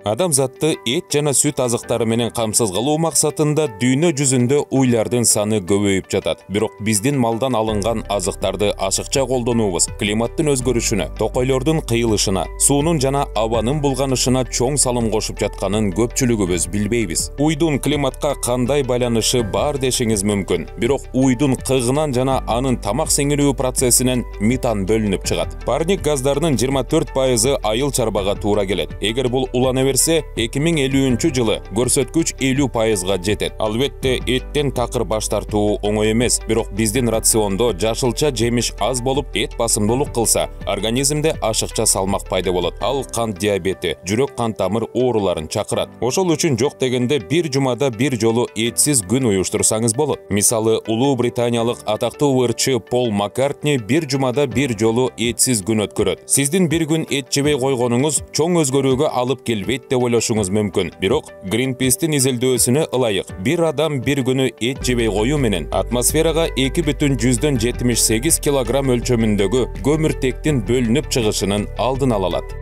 Адамзатты эт жана сүт азыктары менен камсыз кылуу максатында дүйнө жүзүндө уйлардын саны көбөйүп жатат. Бирок биздин малдан алынган азыктарды ашыкча колдонуубуз климаттын өзгөрүшүнө, токойлордун кыйылышына, суунун жана абанын булганышына чоң салым кошуп жатканын көпчүлүгүбүз билбейбиз. Уйдун климатка кандай байланышы бар дешиңиз мүмкүн. Бирок уйдун кыгынан жана анын тамак сиңирүү процессинен метан бөлүнүп чыгат. Парник газдарынын 24% айыл чарбага туура келет. Эгер бул улана берсе, 2050 жылы көрсөткүч 50%га жетет. Албетте, эттен такыр баш тартуу оңой эмес, бирок биздин рациондо жашылча жемиш аз болуп, эт басымдуулук кылса, организмде ашыкча салмак пайда болот. Ал кант диабети, жүрөк кан тамыр ооруларын чакырат. Ошол үчүн жок дегенде бир жумада бир жолу этсиз күн уюштурсаңыз болот. Мисалы, улуу британиялык атактуу ырчы Пол Маккартни бир жумада бир жолу этсиз күн өткөрөт. Сиздин бир күн эт жебей койгонуңуз чоң өзгөрүүгө алып келбейт деп ойлошуңуз мүмкүн. Бирок Greenpeace'тин изилдөөсүнө ылайык, бир адам бир күнү эт жебей коюу менен атмосферага 2,78 килограмм өлчөмүндөгү көмүртектин бөлүнүп чыгышынын алдын ала алат.